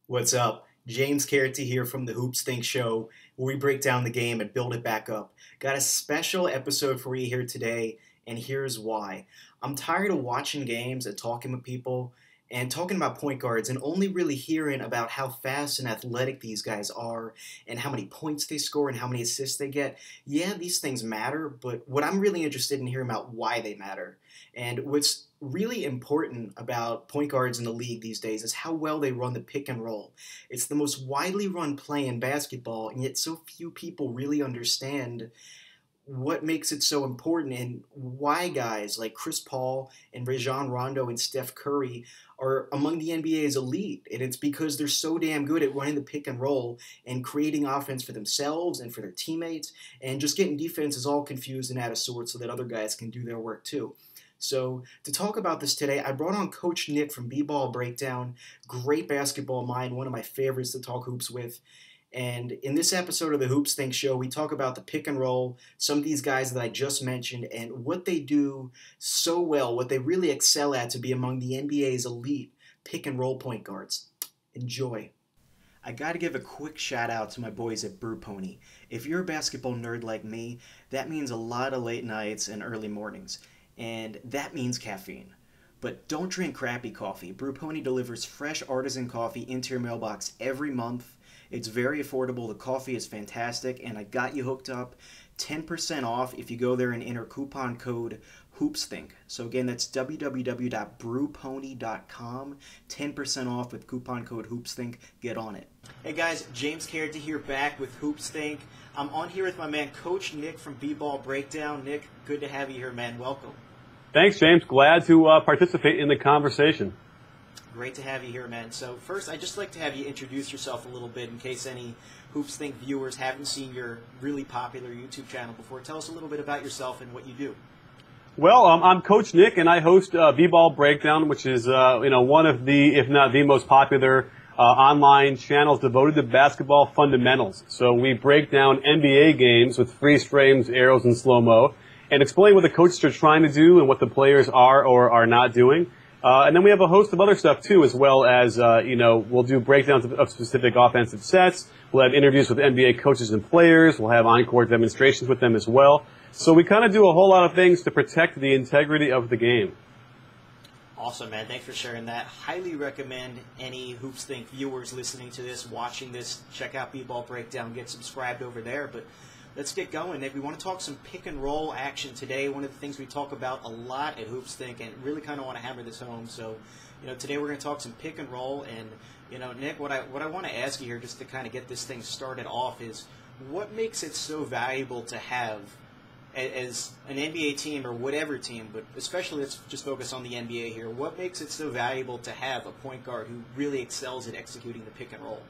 What's up? James Kerti here from the HoopsThink show, where we break down the game and build it back up. Got a special episode for you here today, and here's why. I'm tired of watching games and talking with people and talking about point guards and only really hearing about how fast and athletic these guys are and how many points they score and how many assists they get. Yeah, these things matter, but what I'm really interested in hearing about why they matter. And what's really important about point guards in the league these days is how well they run the pick and roll. It's the most widely run play in basketball, and yet so few people really understand what makes it so important and why guys like Chris Paul and Rajon Rondo and Steph Curry are among the NBA's elite. And it's because they're so damn good at running the pick and roll and creating offense for themselves and for their teammates and just getting defenses all confused and out of sorts so that other guys can do their work too. So to talk about this today, I brought on Coach Nick from BBALLBREAKDOwn, great basketball mind, one of my favorites to talk hoops with. And in this episode of the HoopsThink show, we talk about the pick and roll, some of these guys that I just mentioned, and what they do so well, what they really excel at to be among the NBA's elite pick and roll point guards. Enjoy. I gotta give a quick shout out to my boys at Brew Pony. If you're a basketball nerd like me, that means a lot of late nights and early mornings. And that means caffeine. But don't drink crappy coffee. Brew Pony delivers fresh artisan coffee into your mailbox every month. It's very affordable. The coffee is fantastic, and I got you hooked up. 10% off if you go there and enter coupon code HoopsThink. So again, that's www.brewpony.com. 10% off with coupon code HoopsThink. Get on it. Hey guys, James Kerti here back with HoopsThink. I'm on here with my man Coach Nick from BBALLBREAKDOwn. Nick, good to have you here, man. Welcome. Thanks, James. Glad to participate in the conversation. Great to have you here, man. So first, I'd just like to have you introduce yourself a little bit in case any HoopsThink viewers haven't seen your really popular YouTube channel before. Tell us a little bit about yourself and what you do. Well, I'm Coach Nick, and I host BBALLBREAKDOwn, which is one of the, if not the most popular online channels devoted to basketball fundamentals. So we break down NBA games with freeze frames, arrows, and slow-mo, and explain what the coaches are trying to do and what the players are or are not doing. And then we have a host of other stuff too, as well as, we'll do breakdowns of specific offensive sets. We'll have interviews with NBA coaches and players. We'll have on-court demonstrations with them as well. So we kind of do a whole lot of things to protect the integrity of the game. Awesome, man. Thanks for sharing that. Highly recommend any HoopsThink viewers listening to this, watching this, check out BBALLBREAKDOwn, get subscribed over there. But let's get going, Nick. We want to talk some pick and roll action today. One of the things we talk about a lot at HoopsThink, and really kind of want to hammer this home. So, today we're going to talk some pick and roll. And, Nick, what I want to ask you here, just to kind of get this thing started off, is what makes it so valuable to have as an NBA team or whatever team, but especially let's just focus on the NBA here. What makes it so valuable to have a point guard who really excels at executing the pick and roll?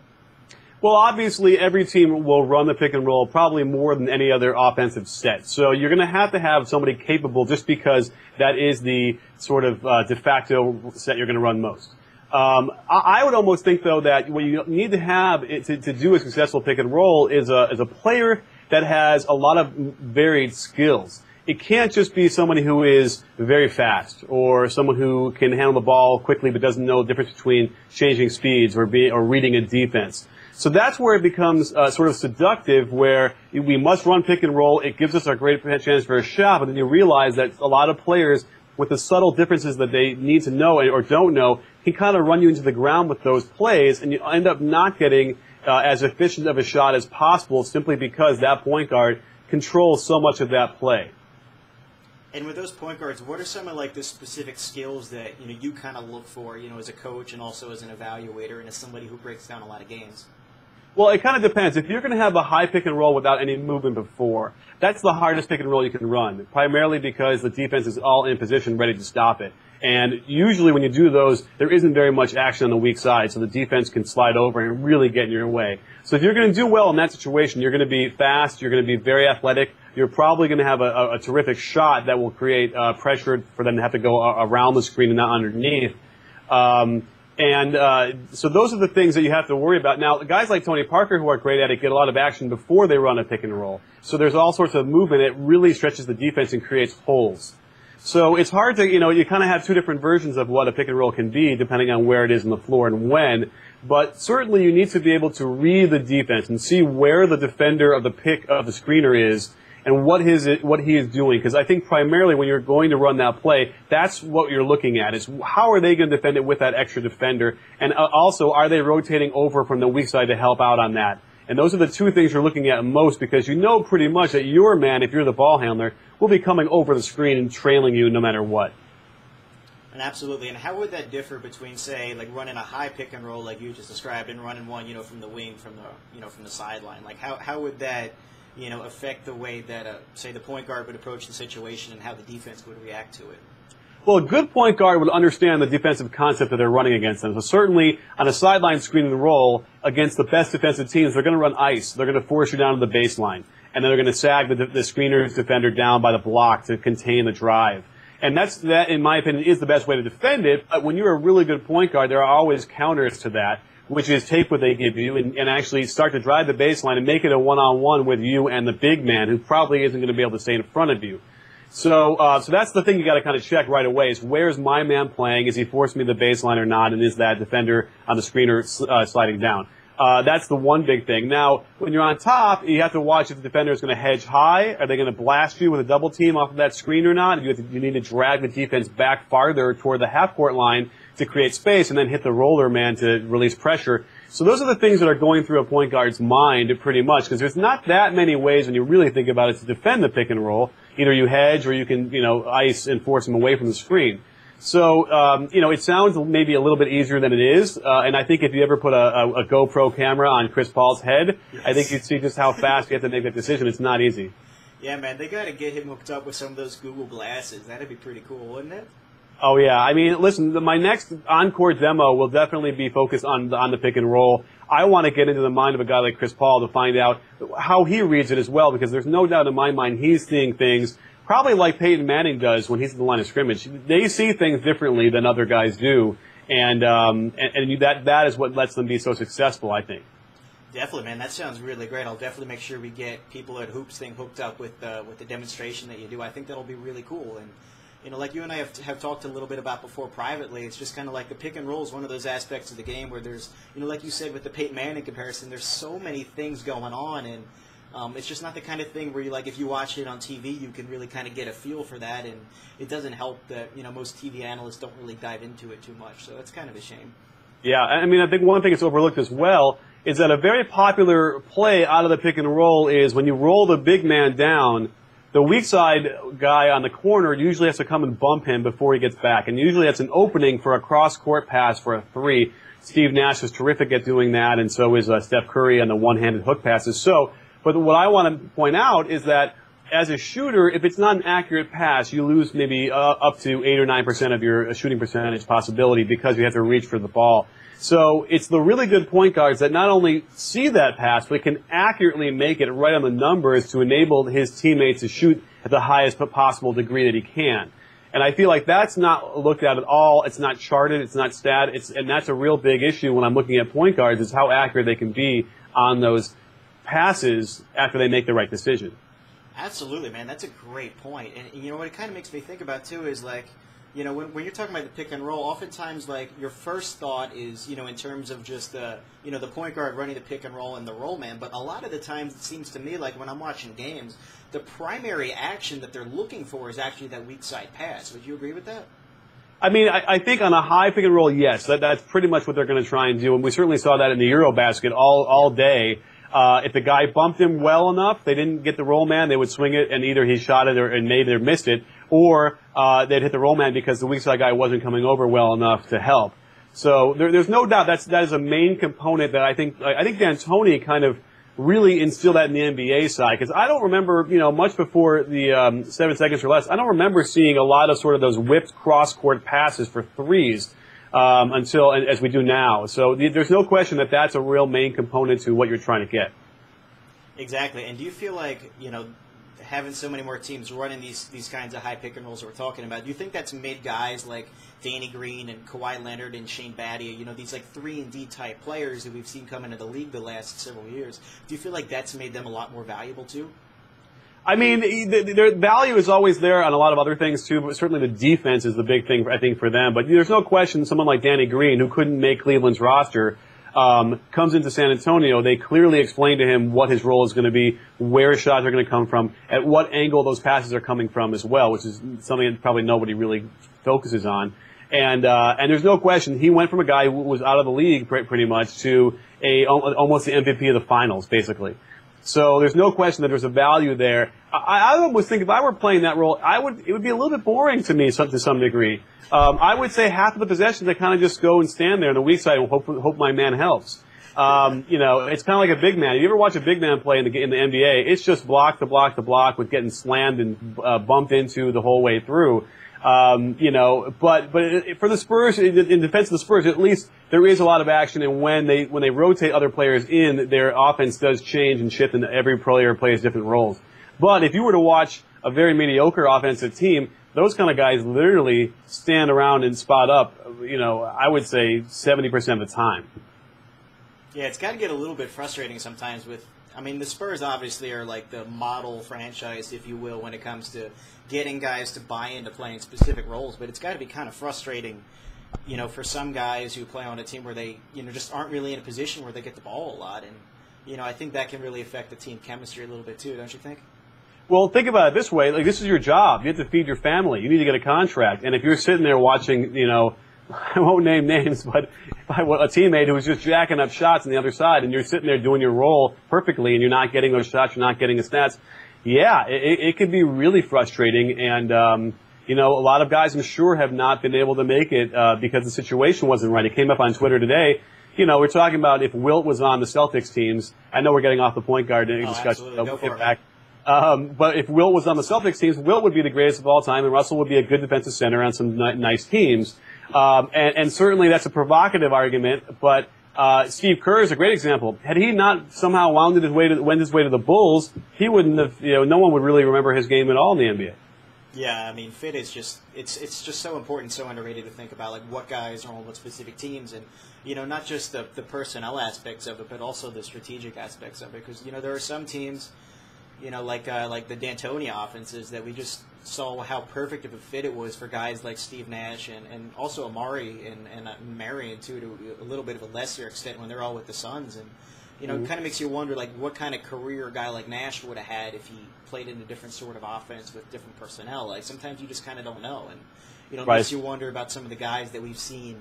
Well, obviously, every team will run the pick and roll probably more than any other offensive set. So you're going to have somebody capable just because that is the sort of de facto set you're going to run most. I would almost think, though, that what you need to have to do a successful pick and roll is a player that has a lot of varied skills. It can't just be somebody who is very fast or someone who can handle the ball quickly but doesn't know the difference between changing speeds or reading a defense. So that's where it becomes sort of seductive, where we must run pick and roll. It gives us a great chance for a shot, but then you realize that a lot of players, with the subtle differences that they need to know or don't know, can kind of run you into the ground with those plays, and you end up not getting as efficient of a shot as possible simply because that point guard controls so much of that play. And with those point guards, what are some of the specific skills that you kind of look for, as a coach and also as an evaluator and as somebody who breaks down a lot of games? Well, it kind of depends. If you're going to have a high pick and roll without any movement before, that's the hardest pick and roll you can run, primarily because the defense is all in position ready to stop it. And usually when you do those, there isn't very much action on the weak side, so the defense can slide over and really get in your way. So if you're going to do well in that situation, you're going to be fast, you're going to be very athletic, you're probably going to have a terrific shot that will create pressure for them to have to go around the screen and not underneath. So those are the things that you have to worry about. Now, guys like Tony Parker, who are great at it, get a lot of action before they run a pick and roll. So there's all sorts of movement. It really stretches the defense and creates holes. So it's hard to, you kind of have two different versions of what a pick and roll can be depending on where it is on the floor and when. But certainly you need to be able to read the defense and see where the defender of the pick of the screener is and what he is doing. Because I think primarily when you're going to run that play, that's what you're looking at, is how are they going to defend it with that extra defender? And also, are they rotating over from the weak side to help out on that? And those are the two things you're looking at most, because you know pretty much that your man, if you're the ball handler, will be coming over the screen and trailing you no matter what. And absolutely. And how would that differ between, say, like running a high pick and roll like you just described, and running one, from the wing, from the sideline? Like how would that, affect the way that, say, the point guard would approach the situation and how the defense would react to it? Well, a good point guard would understand the defensive concept that they're running against them. So certainly on a sideline screen and roll against the best defensive teams, they're going to run ice. They're going to force you down to the baseline. And then they're going to sag the screener's defender down by the block to contain the drive. And that, in my opinion, is the best way to defend it. But when you're a really good point guard, there are always counters to that, which is take what they give you and actually start to drive the baseline and make it a one-on-one with you and the big man, who probably isn't going to be able to stay in front of you. So that's the thing you got to kind of check right away, is where's my man playing? Is he forcing me to the baseline or not? And is that defender on the screener sliding down? That's the one big thing. Now, when you're on top, you have to watch if the defender is going to hedge high. Are they going to blast you with a double team off of that screen or not? You need to drag the defense back farther toward the half-court line to create space and then hit the roller man to release pressure. So those are the things that are going through a point guard's mind pretty much, because there's not that many ways when you really think about it to defend the pick and roll. Either you hedge or you can, ice and force them away from the screen. So, it sounds maybe a little bit easier than it is. And I think if you ever put a GoPro camera on Chris Paul's head, yes, I think you'd see just how fast you have to make that decision. It's not easy. Yeah, man, they got to get him hooked up with some of those Google glasses. That'd be pretty cool, wouldn't it? Oh, yeah. I mean, listen, my next on-court demo will definitely be focused on the pick and roll. I want to get into the mind of a guy like Chris Paul to find out how he reads it as well, because there's no doubt in my mind he's seeing things probably like Peyton Manning does when he's in the line of scrimmage. They see things differently than other guys do, and that is what lets them be so successful, I think. Definitely, man. That sounds really great. I'll definitely make sure we get people at HoopsThink hooked up with the demonstration that you do. I think that'll be really cool. And like you and I have talked a little bit about before privately, it's just kind of like the pick and roll is one of those aspects of the game where there's, like you said with the Peyton Manning comparison, there's so many things going on, and it's just not the kind of thing where if you watch it on TV, you can really kind of get a feel for that, and it doesn't help that, most TV analysts don't really dive into it too much, so it's kind of a shame. Yeah, I mean, I think one thing that's overlooked as well is that a very popular play out of the pick and roll is when you roll the big man down, the weak side guy on the corner usually has to come and bump him before he gets back, and usually that's an opening for a cross-court pass for a three. Steve Nash is terrific at doing that, and so is Steph Curry on the one-handed hook passes. But what I want to point out is that as a shooter, if it's not an accurate pass, you lose maybe up to 8 or 9% of your shooting percentage possibility because you have to reach for the ball. So it's the really good point guards that not only see that pass, but can accurately make it right on the numbers to enable his teammates to shoot at the highest possible degree that he can. And I feel like that's not looked at all. It's not charted. It's not and that's a real big issue when I'm looking at point guards, is how accurate they can be on those passes after they make the right decision. Absolutely, man. That's a great point. And what it kind of makes me think about too is when you're talking about the pick and roll, oftentimes your first thought is in terms of just the point guard running the pick and roll and the roll man. But a lot of the times it seems to me like when I'm watching games, the primary action that they're looking for is actually that weak side pass. Would you agree with that? I mean, I think on a high pick and roll, yes, that's pretty much what they're going to try and do, and we certainly saw that in the Eurobasket all day. If the guy bumped him well enough, they didn't get the roll man, they would swing it, and either he shot it and made it or missed it, or they'd hit the roll man because the weak side guy wasn't coming over well enough to help. So there's no doubt that is a main component that I think D'Antoni kind of really instilled that in the NBA side, because I don't remember, much before the 7 seconds or less, I don't remember seeing a lot of sort of those whipped cross-court passes for threes as we do now. So there's no question that that's a real main component to what you're trying to get. Exactly. And do you feel like, having so many more teams running these kinds of high pick and rolls that we're talking about, do you think that's made guys like Danny Green and Kawhi Leonard and Shane Battier, these 3-and-D type players that we've seen come into the league the last several years, do you feel like that's made them a lot more valuable too? I mean, their value is always there on a lot of other things too, but certainly the defense is the big thing, I think, for them. But there's no question someone like Danny Green, who couldn't make Cleveland's roster, comes into San Antonio, they clearly explain to him what his role is going to be, where his shots are going to come from, at what angle those passes are coming from as well, which is something that probably nobody really focuses on. And there's no question, he went from a guy who was out of the league pretty much to almost the MVP of the finals, basically. So there's no question that there's a value there. I almost think if I were playing that role, it would be a little bit boring to me to some degree. I would say half of the possessions I kind of just go and stand there on the weak side and hope my man helps. It's kind of like a big man. If you ever watch a big man play in the NBA, it's just block to block to block with getting slammed and bumped into the whole way through. But for the Spurs, in defense of the Spurs, at least there is a lot of action, and when they rotate other players in, their offense does change and shift, and every player plays different roles. But if you were to watch a very mediocre offensive team, those kind of guys literally stand around and spot up, I would say 70% of the time. Yeah, it's got to get a little bit frustrating sometimes the Spurs obviously are like the model franchise, if you will, when it comes to getting guys to buy into playing specific roles, but it's got to be kind of frustrating, for some guys who play on a team where they, just aren't really in a position where they get the ball a lot, and, I think that can really affect the team chemistry a little bit too, don't you think? Well, think about it this way. Like, this is your job. You have to feed your family. You need to get a contract. And if you're sitting there watching, I won't name names, but a teammate who's just jacking up shots on the other side, and you're sitting there doing your role perfectly, and you're not getting those shots, you're not getting the stats, yeah, it could be really frustrating. And, a lot of guys, I'm sure, have not been able to make it because the situation wasn't right. It came up on Twitter today. We're talking about if Wilt was on the Celtics teams. I know we're getting off the point guard discussion. Go for it, back. But if Wilt was on the Celtics teams, Wilt would be the greatest of all time, and Russell would be a good defensive center on some nice teams. And certainly that's a provocative argument, but Steve Kerr is a great example. Had he not somehow went his way to the Bulls, he wouldn't have, no one would really remember his game at all in the NBA. Yeah, fit is just, it's just so important, so underrated to think about, like, what guys are on what specific teams, and, not just the personnel aspects of it, but also the strategic aspects of it, because, there are some teams, like the D'Antoni offenses that we just saw how perfect of a fit it was for guys like Steve Nash and also Amari and Marion too, to a little bit of a lesser extent when they're all with the Suns. And it kind of makes you wonder, like, what kind of career a guy like Nash would have had if he played in a different sort of offense with different personnel. Like, sometimes you just kind of don't know, and it makes you wonder about some of the guys that we've seen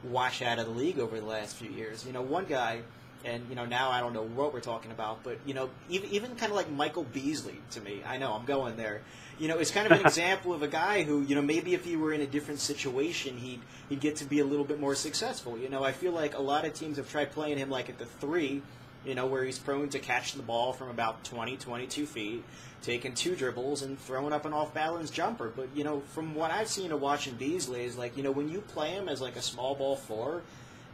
wash out of the league over the last few years. One guy. And, now I don't know what we're talking about, but, even kind of like Michael Beasley to me, I know I'm going there, it's kind of an example of a guy who, maybe if he were in a different situation, he'd get to be a little bit more successful. I feel like a lot of teams have tried playing him like at the 3, where he's prone to catch the ball from about 20, 22 feet, taking 2 dribbles and throwing up an off-balance jumper. But, from what I've seen of watching Beasley is, like, when you play him as like a small ball 4,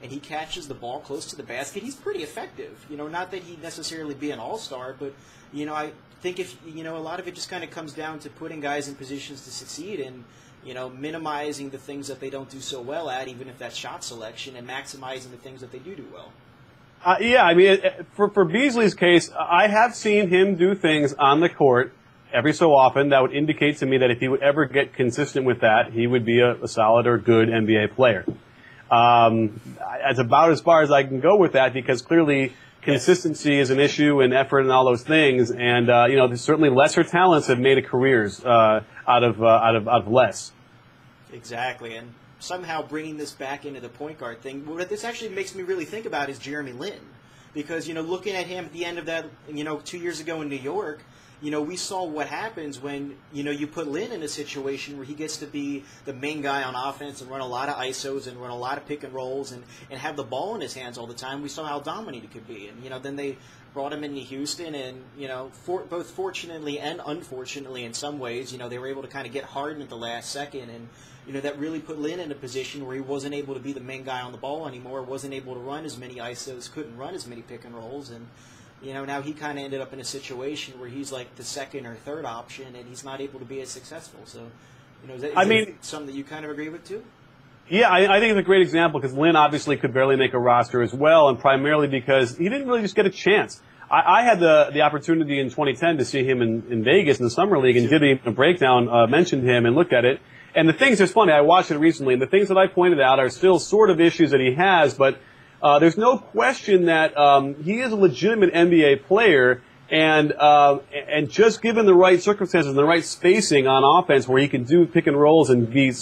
and he catches the ball close to the basket, he's pretty effective. Not that he'd necessarily be an all-star, but, I think if, a lot of it just kind of comes down to putting guys in positions to succeed and, minimizing the things that they don't do so well at, even if that's shot selection, and maximizing the things that they do well. For Beasley's case, I have seen him do things on the court every so often that would indicate to me that if he would ever get consistent with that, he would be a solid or good NBA player. That's about as far as I can go with that, because clearly consistency is an issue, and effort and all those things. And there's certainly lesser talents have made careers out of less. Exactly, and somehow bringing this back into the point guard thing, what this actually makes me really think about is Jeremy Lin, because looking at him at the end of that 2 years ago in New York. We saw what happens when, you put Lin in a situation where he gets to be the main guy on offense and run a lot of ISOs and run a lot of pick and rolls and have the ball in his hands all the time. We saw how dominant he could be. And, then they brought him into Houston and, both fortunately and unfortunately in some ways, they were able to kind of get Harden at the last second. And, that really put Lin in a position where he wasn't able to be the main guy on the ball anymore, wasn't able to run as many ISOs, couldn't run as many pick and rolls. And, now he kind of ended up in a situation where he's like the second or third option, and he's not able to be as successful. So, is that something that you kind of agree with too? Yeah, I think it's a great example, because Lin obviously could barely make a roster as well, and primarily because he didn't really just get a chance. I had the opportunity in 2010 to see him in Vegas in the Summer League, and did a breakdown, mentioned him and looked at it. And the things, it's funny, I watched it recently, and the things that I pointed out are still sort of issues that he has, but there's no question that he is a legitimate NBA player, and just given the right circumstances and the right spacing on offense where he can do pick and rolls and be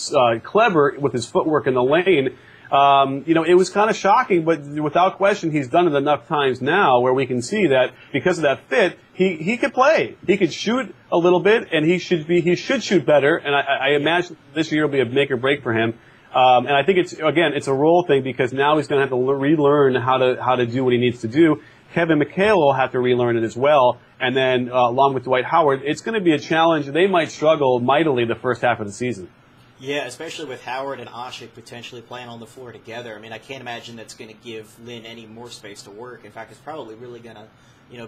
clever with his footwork in the lane, it was kind of shocking, but without question, he's done it enough times now where we can see that because of that fit, he could play. He could shoot a little bit, and he should shoot better. And I imagine this year will be a make or break for him. And I think it's a role thing because now he's going to have to relearn how to do what he needs to do. Kevin McHale will have to relearn it as well. And then along with Dwight Howard, it's going to be a challenge. They might struggle mightily the first half of the season. Yeah, especially with Howard and Asik potentially playing on the floor together. I mean, I can't imagine that's going to give Lin any more space to work. In fact, it's probably really going to,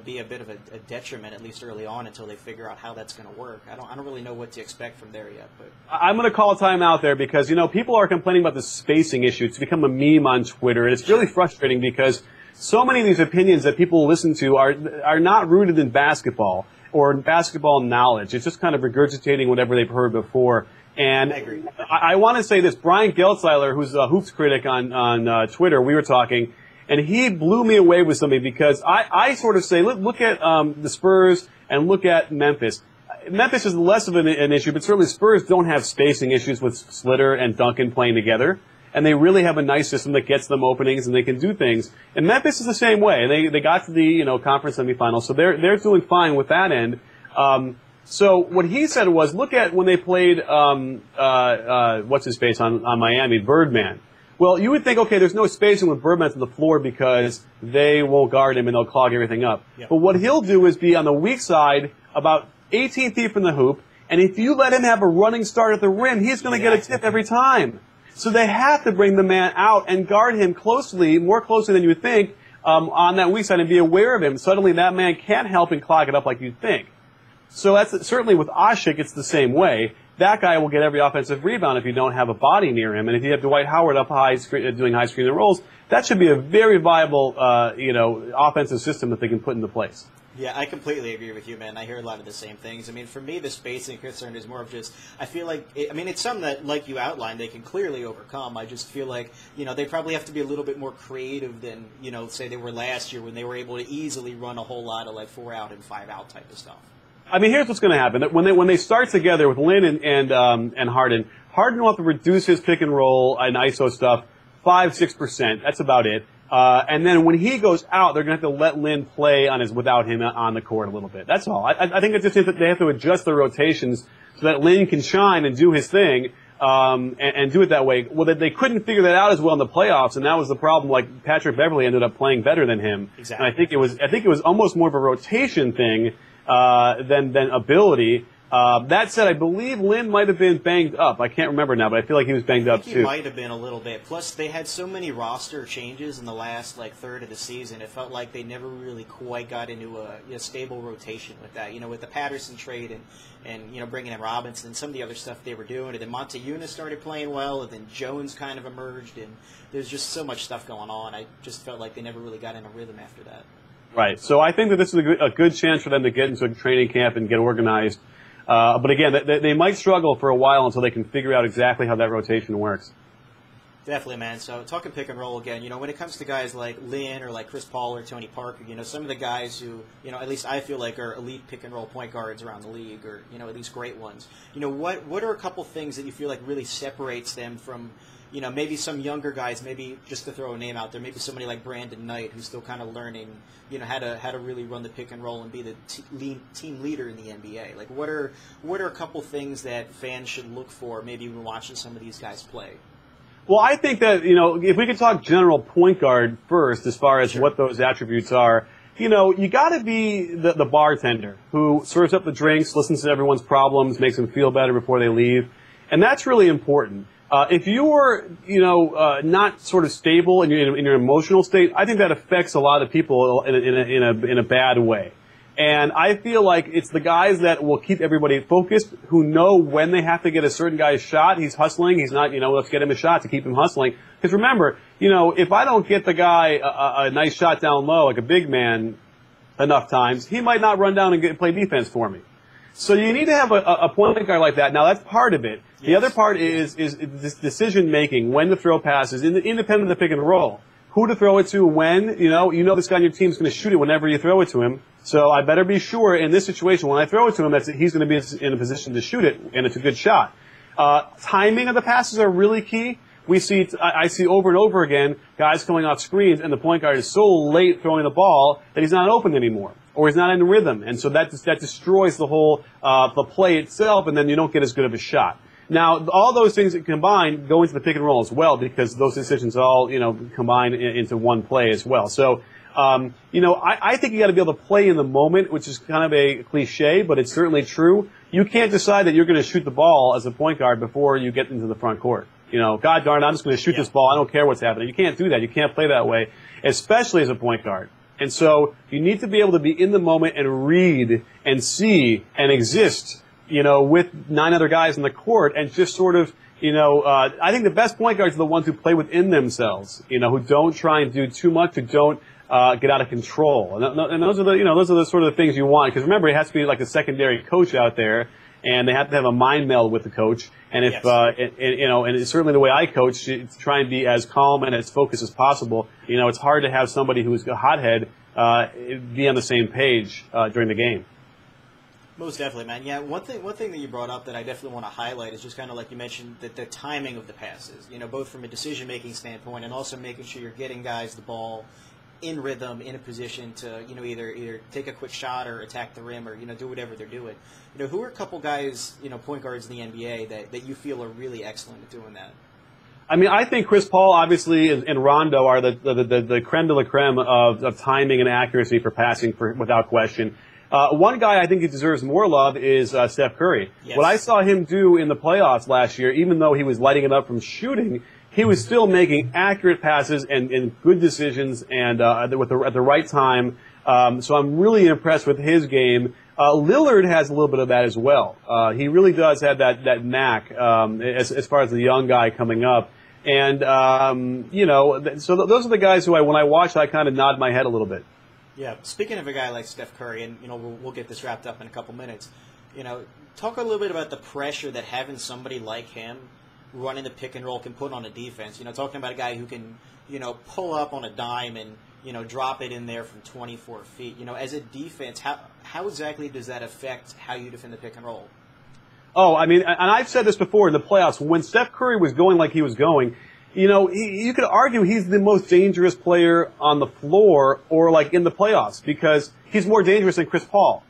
be a bit of a detriment, at least early on, until they figure out how that's going to work. I don't really know what to expect from there yet. But I'm going to call a timeout there because, people are complaining about the spacing issue. It's become a meme on Twitter, and it's really frustrating because so many of these opinions that people listen to are not rooted in basketball or in basketball knowledge. It's just kind of regurgitating whatever they've heard before. And I agree. I want to say this. Brian Geltzeiler, who's a hoops critic on Twitter, we were talking, and he blew me away with something because I sort of say, look at the Spurs and look at Memphis. Memphis is less of an issue, but certainly Spurs don't have spacing issues with Slitter and Duncan playing together. And they really have a nice system that gets them openings and they can do things. And Memphis is the same way. They got to the conference semifinals, so they're doing fine with that end. So what he said was, look at when they played what's his face on Miami, Birdman. Well, you would think, okay, there's no spacing with Birdman on the floor because they won't guard him and they'll clog everything up. Yep. But what he'll do is be on the weak side, about 18 feet from the hoop, and if you let him have a running start at the rim, he's going to get a tip every time. So they have to bring the man out and guard him closely, more closely than you would think, on that weak side and be aware of him. Suddenly that man can't help and clog it up like you'd think. So that's certainly with Asik, it's the same way. That guy will get every offensive rebound if you don't have a body near him. And if you have Dwight Howard up high, doing high screen and rolls, that should be a very viable, offensive system that they can put into place. Yeah, I completely agree with you, man. I hear a lot of the same things. I mean, for me, the spacing concern is more of just, I feel like, it's something that, like you outlined, they can clearly overcome. I just feel like, they probably have to be a little bit more creative than, say they were last year when they were able to easily run a whole lot of, 4-out and 5-out type of stuff. I mean, here's what's going to happen. When they start together with Lin and Harden will have to reduce his pick and roll and ISO stuff 5-6%. That's about it. And then when he goes out, they're going to have to let Lin play without him on the court a little bit. That's all. I think it's just that they have to adjust their rotations so that Lin can shine and do his thing, and do it that way. Well, they couldn't figure that out as well in the playoffs, and that was the problem. Like Patrick Beverley ended up playing better than him. Exactly. And I think it was almost more of a rotation thing than ability. That said, I believe Lin might have been banged up. I can't remember now, but I feel like he was banged up too. He might have been a little bit. Plus, they had so many roster changes in the last third of the season. It felt like they never really quite got into a stable rotation with that. With the Patterson trade and bringing in Robinson and some of the other stuff they were doing. And then Montezumas started playing well, and then Jones kind of emerged, and there's just so much stuff going on. I just felt like they never really got in a rhythm after that. Right. So I think that this is a good chance for them to get into a training camp and get organized. But again, they might struggle for a while until they can figure out exactly how that rotation works. Definitely, man. So talking pick and roll again, when it comes to guys like Lin or like Chris Paul or Tony Parker, some of the guys who, at least I feel like are elite pick and roll point guards around the league, or, at least great ones. What are a couple things that you feel like really separates them from, maybe some younger guys, maybe just to throw a name out there, maybe somebody like Brandon Knight who's still kind of learning, how to really run the pick and roll and be the team leader in the NBA. Like, what are a couple things that fans should look for maybe when watching some of these guys play? Well, I think that, if we could talk general point guard first, as far as what those attributes are, you got to be the bartender who serves up the drinks, listens to everyone's problems, makes them feel better before they leave, and that's really important. If you're, not sort of stable in your emotional state, I think that affects a lot of people in a bad way. And I feel like it's the guys that will keep everybody focused, who know when they have to get a certain guy's shot. He's hustling. He's not, let's get him a shot to keep him hustling. Because remember, if I don't get the guy a nice shot down low, like a big man, enough times, he might not run down and play defense for me. So you need to have a point guard like that. Now, that's part of it. Yes. The other part is this decision-making, when to throw passes, independent of the pick and roll. who to throw it to, when. You know this guy on your team is going to shoot it whenever you throw it to him. So I better be sure in this situation when I throw it to him that he's going to be in a position to shoot it, and it's a good shot. Timing of the passes are really key. I see over and over again guys coming off screens, and the point guard is so late throwing the ball that he's not open anymore, or he's not in rhythm, and so that destroys the whole the play itself, and then you don't get as good of a shot. Now, all those things combined go into the pick and roll as well, because those decisions all combine into one play as well. So. I think you got to be able to play in the moment, which is kind of a cliche, but it's certainly true. You can't decide that you're going to shoot the ball as a point guard before you get into the front court. God darn it, I'm just going to shoot this ball. I don't care what's happening. You can't do that. You can't play that way, especially as a point guard. And so you need to be able to be in the moment and read and see and exist, with 9 other guys in the court and just sort of, I think the best point guards are the ones who play within themselves, who don't try and do too much, who don't get out of control, and those are the sort of things you want. Because remember, it has to be like a secondary coach out there, and they have to have a mind meld with the coach. And if and it's certainly the way I coach, to try and be as calm and as focused as possible. It's hard to have somebody who is a hothead be on the same page during the game. Most definitely, man. Yeah, one thing that you brought up that I definitely want to highlight is just kind of like you mentioned, that the timing of the passes. Both from a decision-making standpoint and also making sure you're getting guys the ball in rhythm, in a position to either take a quick shot or attack the rim, or do whatever they're doing. Who are a couple guys, point guards in the NBA that you feel are really excellent at doing that? I mean, I think Chris Paul, obviously, and Rondo are the creme de la creme of timing and accuracy for passing, without question. One guy I think he deserves more love is Steph Curry. Yes. What I saw him do in the playoffs last year, even though he was lighting it up from shooting, he was still making accurate passes and good decisions and at the right time. So I'm really impressed with his game. Lillard has a little bit of that as well. He really does have that knack as far as the young guy coming up. And so those are the guys who when I watch, I kind of nod my head a little bit. Yeah. Speaking of a guy like Steph Curry, and we'll get this wrapped up in a couple minutes. Talk a little bit about the pressure that having somebody like him running the pick and roll can put on a defense. Talking about a guy who can, pull up on a dime and, drop it in there from 24 feet. As a defense, how exactly does that affect how you defend the pick and roll? Oh, I mean, and I've said this before in the playoffs, when Steph Curry was going like he was going, you could argue he's the most dangerous player on the floor or like in the playoffs, because he's more dangerous than Chris Paul.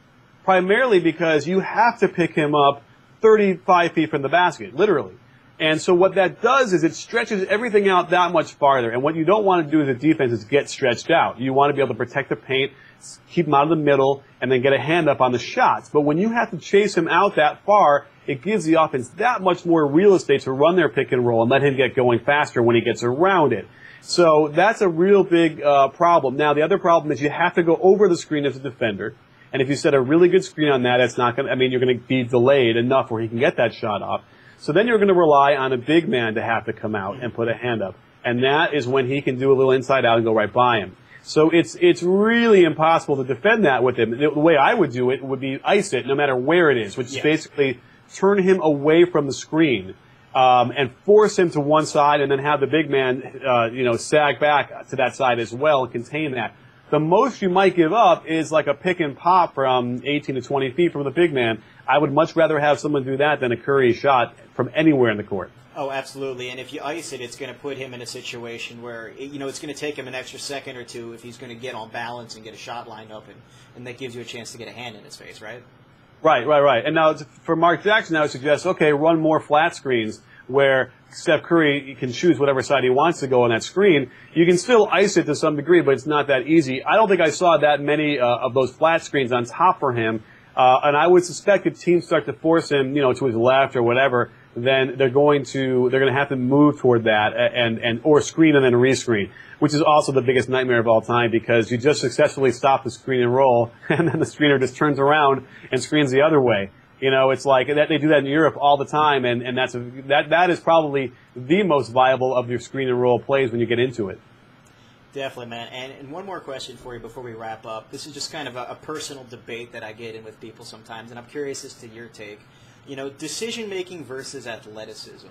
Primarily because you have to pick him up 35 feet from the basket, literally. And so what that does is it stretches everything out that much farther. And what you don't want to do as a defense is get stretched out. You want to be able to protect the paint, keep him out of the middle, and then get a hand up on the shots. But when you have to chase him out that far, it gives the offense that much more real estate to run their pick and roll and let him get going faster when he gets around it. So that's a real big problem. Now, the other problem is you have to go over the screen as a defender. And if you set a really good screen on that, it's not going to, you're going to be delayed enough where he can get that shot off. So then you're going to rely on a big man to have to come out and put a hand up. And that is when he can do a little inside out and go right by him. So it's really impossible to defend that with him. The way I would do it would be ice it no matter where it is, which is basically turn him away from the screen and force him to one side and then have the big man, sag back to that side as well and contain that. The most you might give up is like a pick and pop from 18 to 20 feet from the big man. I would much rather have someone do that than a Curry shot from anywhere in the court. Oh, absolutely. And if you ice it, it's going to put him in a situation where, it's going to take him an extra second or two if he's going to get on balance and get a shot lined up, and that gives you a chance to get a hand in his face, right? Right. And now for Mark Jackson, I would suggest, okay, run more flat screens where Steph Curry can choose whatever side he wants to go on that screen. You can still ice it to some degree, but it's not that easy. I don't think I saw that many of those flat screens on top for him. And I would suspect if teams start to force him, to his left or whatever, then they're going to have to move toward that or screen and then rescreen, which is also the biggest nightmare of all time, because you just successfully stop the screen and roll, and then the screener just turns around and screens the other way. It's like that, they do that in Europe all the time, and that is probably the most viable of your screen and roll plays when you get into it. Definitely, man. And one more question for you before we wrap up. This is just kind of a personal debate that I get in with people sometimes, and I'm curious as to your take. Decision-making versus athleticism.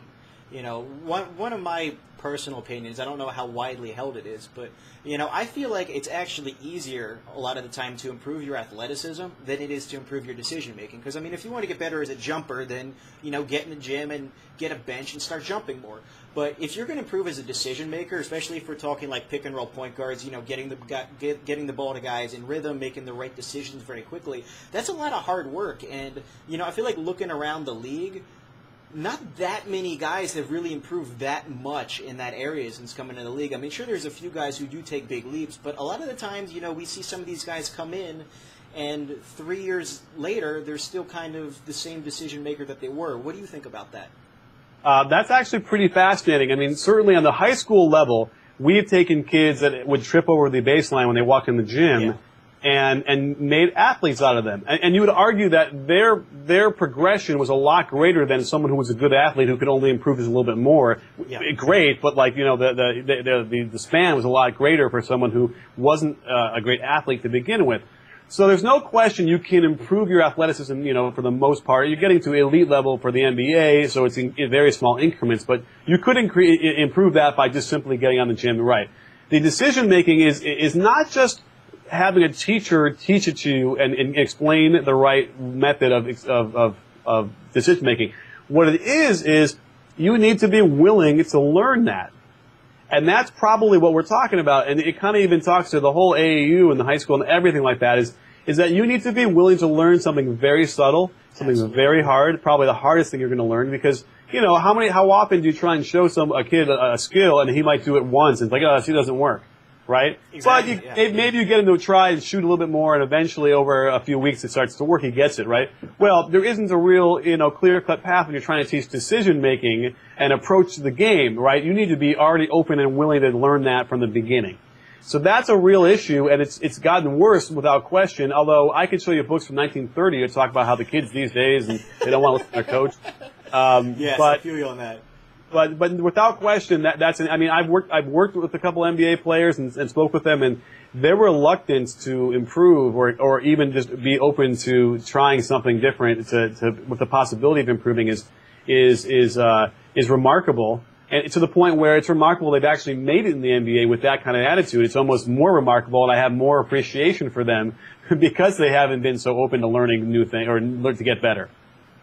One of my personal opinions, I don't know how widely held it is, but I feel like it's actually easier a lot of the time to improve your athleticism than it is to improve your decision making. Because if you want to get better as a jumper, then get in the gym and get a bench and start jumping more. But if you're going to improve as a decision maker, especially if we're talking like pick and roll point guards, getting the ball to guys in rhythm, making the right decisions very quickly, that's a lot of hard work. And I feel like looking around the league, not that many guys have really improved that much in that area since coming into the league. Sure, there's a few guys who do take big leaps, but a lot of the times, we see some of these guys come in, and 3 years later, they're still kind of the same decision maker that they were. What do you think about that? That's actually pretty fascinating. Certainly on the high school level, we've taken kids that would trip over the baseline when they walk in the gym and made athletes out of them. And you would argue that their progression was a lot greater than someone who was a good athlete who could only improve just a little bit more. Yeah. Great, but the span was a lot greater for someone who wasn't a great athlete to begin with. So there's no question you can improve your athleticism, for the most part. You're getting to elite level for the NBA, so it's in very small increments, but you could improve that by just simply getting on the gym right. The decision making is not just having a teacher teach it to you and explain the right method of decision making. What it is you need to be willing to learn that. And that's probably what we're talking about, and it kind of even talks to the whole AAU and the high school and everything like that, is that you need to be willing to learn something very subtle, something very hard, probably the hardest thing you're going to learn, because, how often do you try and show a kid a skill and he might do it once and it's like, oh, it doesn't work, right? Exactly, but maybe you get him to try and shoot a little bit more, and eventually over a few weeks it starts to work, he gets it, right? Well, there isn't a real, clear-cut path when you're trying to teach decision-making and approach the game, right? You need to be already open and willing to learn that from the beginning. So that's a real issue, and it's gotten worse without question, although I could show you books from 1930 to talk about how the kids these days, and they don't want to listen to their coach. Yes, I feel you on that. But without question, I've worked with a couple NBA players and spoke with them, and their reluctance to improve or even just be open to trying something different with the possibility of improving is remarkable. And to the point where it's remarkable they've actually made it in the NBA with that kind of attitude. It's almost more remarkable, and I have more appreciation for them because they haven't been so open to learning new things or learn to get better.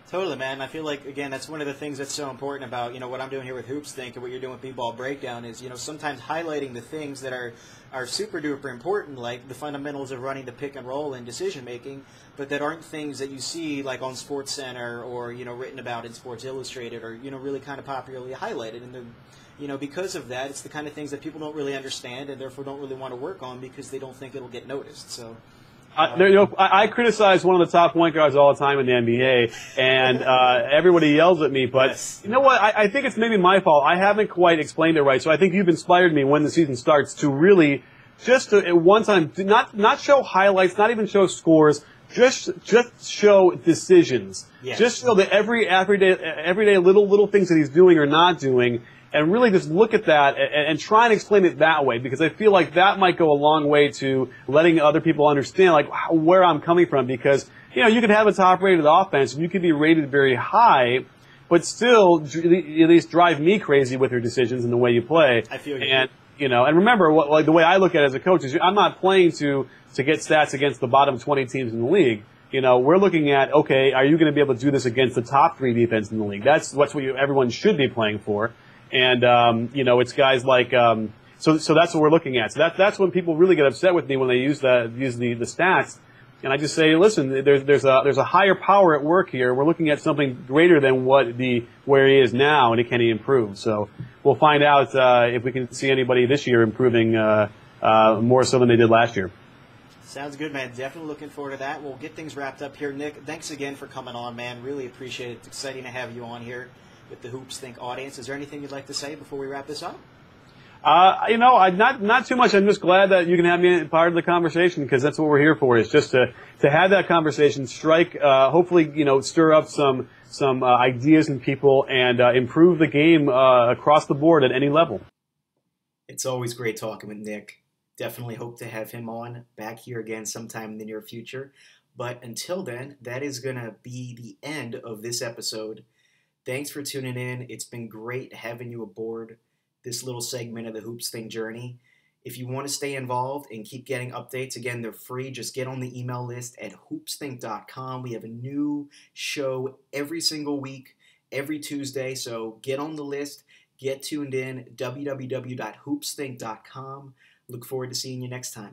Totally, man. I feel like, again, that's one of the things that's so important about, what I'm doing here with HoopsThink and what you're doing with B-Ball Breakdown is, sometimes highlighting the things that are super duper important, like the fundamentals of running the pick and roll and decision making, but that aren't things that you see like on SportsCenter or, written about in Sports Illustrated or, really kind of popularly highlighted. And because of that, it's the kind of things that people don't really understand and therefore don't really want to work on because they don't think it'll get noticed. So. I criticize one of the top point guards all the time in the NBA, and everybody yells at me. But yes. You know what? I think it's maybe my fault. I haven't quite explained it right. So I think you've inspired me when the season starts to really just to, at one time not show highlights, not even show scores, just show decisions. Yes. Just show that everyday little things that he's doing or not doing. And really just look at that and try and explain it that way, because I feel like that might go a long way to letting other people understand like where I'm coming from. Because, you could have a top-rated offense and you could be rated very high, but still at least drive me crazy with your decisions and the way you play. I feel you. And, and remember, the way I look at it as a coach is I'm not playing to get stats against the bottom 20 teams in the league. We're looking at, okay, are you going to be able to do this against the top 3 defense in the league? That's what everyone should be playing for. And, it's guys like, so that's what we're looking at. So that's when people really get upset with me when they use the stats. And I just say, listen, there's a higher power at work here. We're looking at something greater than where he is now, and can he improve? So we'll find out, if we can see anybody this year improving, more so than they did last year. Sounds good, man. Definitely looking forward to that. We'll get things wrapped up here. Nick, thanks again for coming on, man. Really appreciate it. It's exciting to have you on here with the HoopsThink audience. Is there anything you'd like to say before we wrap this up? Not too much. I'm just glad that you can have me part of the conversation, because that's what we're here for, is just to have that conversation, strike, hopefully, stir up some ideas in people and improve the game across the board at any level. It's always great talking with Nick. Definitely hope to have him on back here again sometime in the near future. But until then, that is going to be the end of this episode. Thanks for tuning in. It's been great having you aboard this little segment of the HoopsThink journey. If you want to stay involved and keep getting updates, again, they're free. Just get on the email list at HoopsThink.com. We have a new show every single week, every Tuesday. So get on the list, get tuned in, www.hoopsthink.com. Look forward to seeing you next time.